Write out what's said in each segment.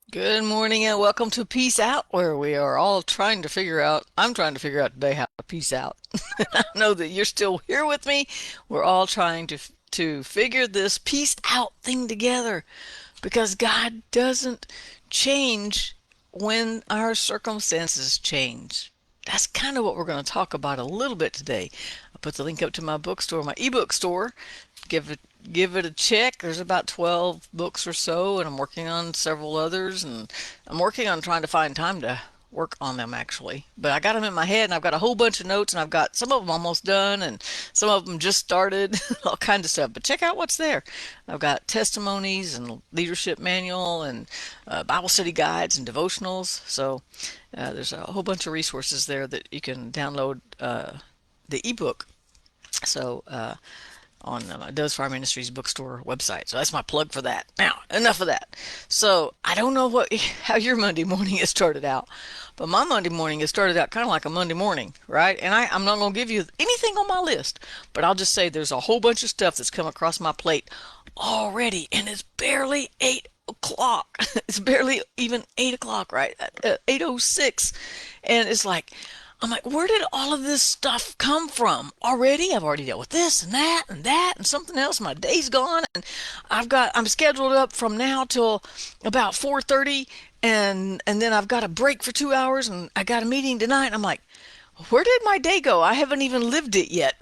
Good morning and welcome to Peace Out, where we are all trying to figure out, I'm trying to figure out today how to peace out. I know that you're still here with me. We're all trying to figure this peace out thing together because God doesn't change when our circumstances change. That's kind of what we're going to talk about a little bit today. I put the link up to my bookstore, my ebook store. Give it a check. There's about 12 books or so, and I'm working on several others, and I'm working on trying to find time to work on them actually. But I got them in my head, and I've got a whole bunch of notes, and I've got some of them almost done, and some of them just started, all kinds of stuff. But check out what's there. I've got testimonies and leadership manual and Bible study guides and devotionals. So there's a whole bunch of resources there that you can download the ebook. So on Does Fire Ministries bookstore website. So that's my plug for that. Now, enough of that. So I don't know how your Monday morning has started out, but my Monday morning has started out kind of like a Monday morning, right? And I'm not going to give you anything on my list, but I'll just say there's a whole bunch of stuff that's come across my plate already, and it's barely 8 o'clock. It's barely even 8 o'clock, right? 8:06, and it's like I'm like, where did all of this stuff come from already? I've already dealt with this and that and something else. My day's gone, and I'm scheduled up from now till about 4:30, and then I've got a break for 2 hours, and I got a meeting tonight. And I'm like, where did my day go? I haven't even lived it yet.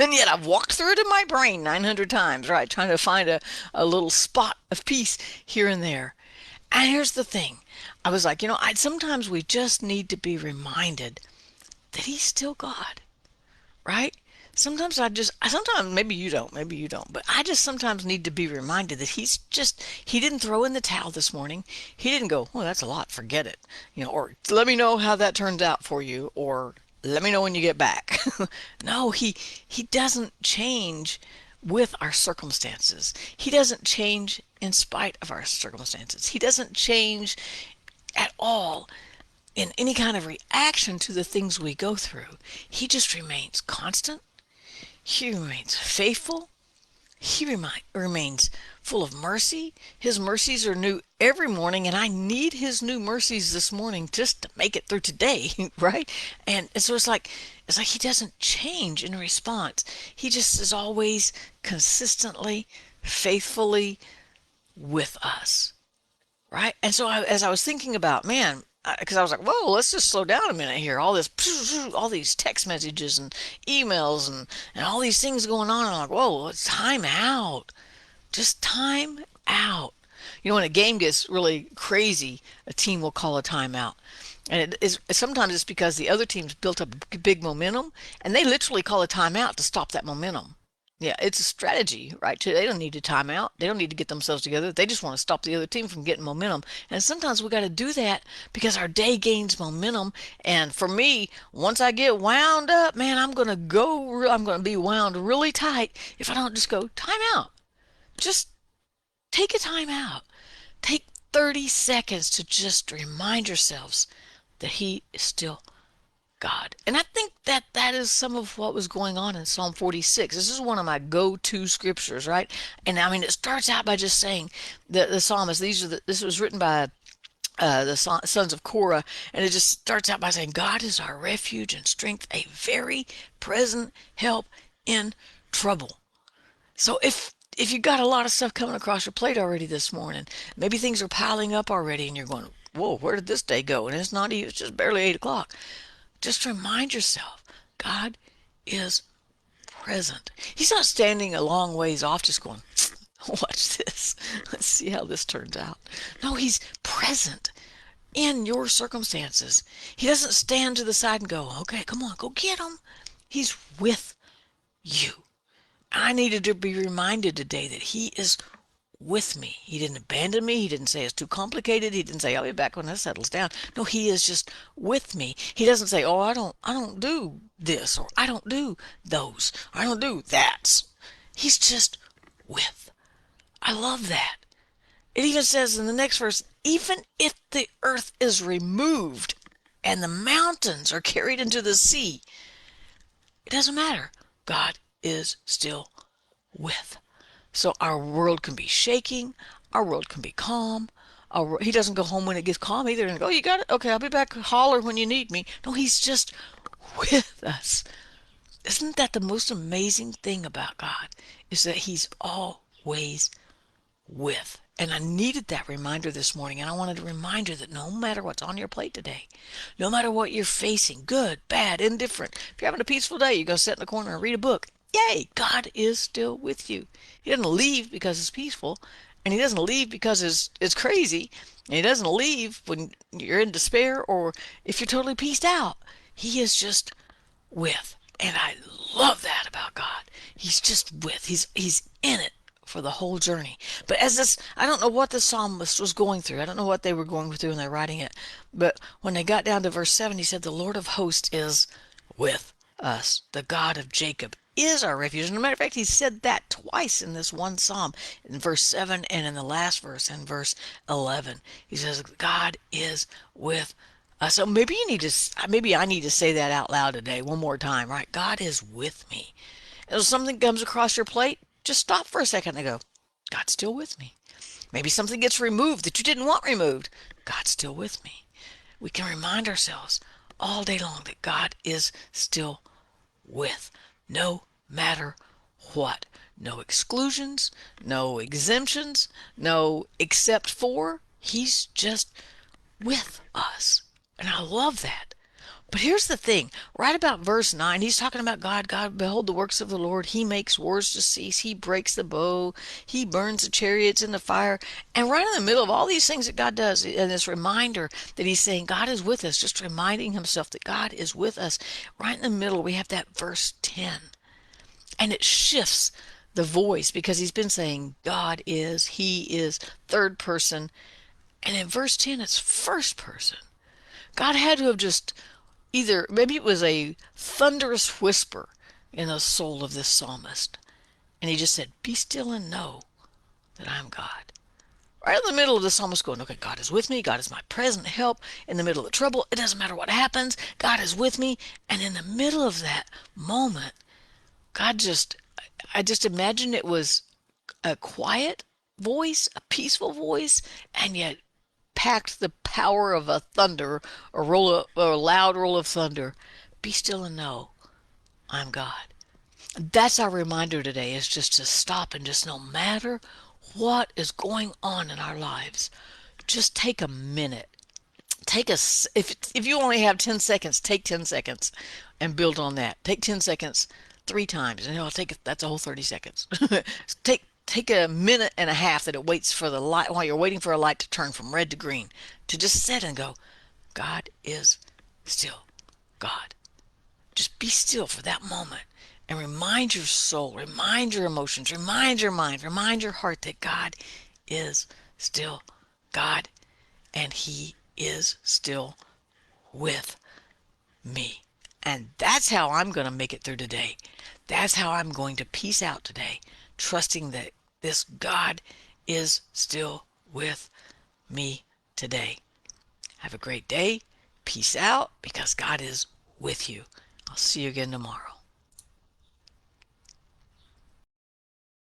And yet I've walked through it in my brain 900 times, right? Trying to find a little spot of peace here and there. And here's the thing. I was like, sometimes we just need to be reminded that he's still God, right? Sometimes maybe you don't, but I just sometimes need to be reminded that he didn't throw in the towel this morning. He didn't go, oh, that's a lot, forget it. Or let me know how that turns out for you, or let me know when you get back. No, he doesn't change with our circumstances. He doesn't change in spite of our circumstances. He doesn't change at all in any kind of reaction to the things we go through. He just remains constant. He remains faithful. Remains full of mercy. His mercies are new every morning, and I need his new mercies this morning just to make it through today, right? And so it's like he doesn't change in response. He just is always consistently, faithfully with us, right? And so as I was thinking about, man, because I was like, whoa, let's just slow down a minute here. All these text messages and emails and all these things going on. And I'm like, whoa, it's time out. Just time out. When a game gets really crazy, a team will call a timeout. And sometimes it's because the other team's built up big momentum, and they literally call a timeout to stop that momentum. Yeah, it's a strategy, right? They don't need to time out. They don't need to get themselves together. They just want to stop the other team from getting momentum. And sometimes we got to do that because our day gains momentum. And for me, once I get wound up, man, I'm going to be wound really tight if I don't just go time out. Just take a time out. Take 30 seconds to just remind yourselves that he is still God. And I think that that is some of what was going on in Psalm 46. This is one of my go-to scriptures, right? And I mean, it starts out by just saying the psalmist. This was written by the sons of Korah, and it just starts out by saying, "God is our refuge and strength, a very present help in trouble." So if you got a lot of stuff coming across your plate already this morning, maybe things are piling up already, and you're going, "Whoa, where did this day go?" And it's not even, it's just barely 8 o'clock. Just remind yourself, God is present. He's not standing a long ways off just going, watch this. Let's see how this turns out. No, he's present in your circumstances. He doesn't stand to the side and go, okay, come on, go get him. He's with you. I needed to be reminded today that he is with me. He didn't abandon me. He didn't say it's too complicated. He didn't say I'll be back when this settles down. No, he is just with me. He doesn't say, "Oh, I don't do this, or I don't do those, or I don't do that." He's just with. I love that. It even says in the next verse, even if the earth is removed and the mountains are carried into the sea, it doesn't matter. God is still with. So our world can be shaking, our world can be calm, He doesn't go home when it gets calm either and go, "Oh, you got it? Okay, I'll be back. Holler when you need me." No, he's just with us. Isn't that the most amazing thing about God? Is that he's always with. And I needed that reminder this morning. And I wanted a reminder that no matter what's on your plate today, no matter what you're facing, good, bad, indifferent, if you're having a peaceful day, you go sit in the corner and read a book. Yay, God is still with you. He doesn't leave because it's peaceful, and he doesn't leave because it's crazy, and he doesn't leave when you're in despair or if you're totally peaced out. He is just with. And I love that about God. He's just with. He's in it for the whole journey. But as this, I don't know what the psalmist was going through. I don't know what they were going through when they're writing it. But when they got down to verse 7, he said, "The Lord of hosts is with us. The God of Jacob is our refuge." As a matter of fact, he said that twice in this one psalm, in verse 7 and in the last verse, in verse 11. He says, God is with so maybe maybe I need to say that out loud today one more time, right? God is with me. And if something comes across your plate, just stop for a second and go, God's still with me. Maybe something gets removed that you didn't want removed. God's still with me. We can remind ourselves all day long that God is still with, no matter what. No exclusions, no exemptions, no except for. He's just with us. And I love that. But here's the thing. Right about verse 9, he's talking about God. God, behold the works of the Lord. He makes wars to cease. He breaks the bow. He burns the chariots in the fire. And right in the middle of all these things that God does, and this reminder that he's saying God is with us, just reminding himself that God is with us. Right in the middle, we have that verse 10. And it shifts the voice because he's been saying God is, he is, third person. And in verse 10, it's first person. God had to have just either, maybe it was a thunderous whisper in the soul of this psalmist. And he just said, "Be still and know that I'm God." Right in the middle of the psalmist going, okay, God is with me. God is my present help in the middle of trouble. It doesn't matter what happens. God is with me. And in the middle of that moment, I just imagine it was a quiet voice, a peaceful voice, and yet packed the power of a thunder, a loud roll of thunder. Be still and know I'm God. That's our reminder today, is just to stop and just no matter what is going on in our lives, just take a minute. If you only have 10 seconds, take 10 seconds and build on that. Take 10 seconds 3 times, and that's a whole 30 seconds. Take a minute and a half that it waits for the light, while you're waiting for a light to turn from red to green, to just sit and go, God is still God. Just be still for that moment and remind your soul, remind your emotions, remind your mind, remind your heart that God is still God, and he is still with me. And that's how I'm going to make it through today. That's how I'm going to peace out today, trusting that this God is still with me today. Have a great day. Peace out, because God is with you. I'll see you again tomorrow.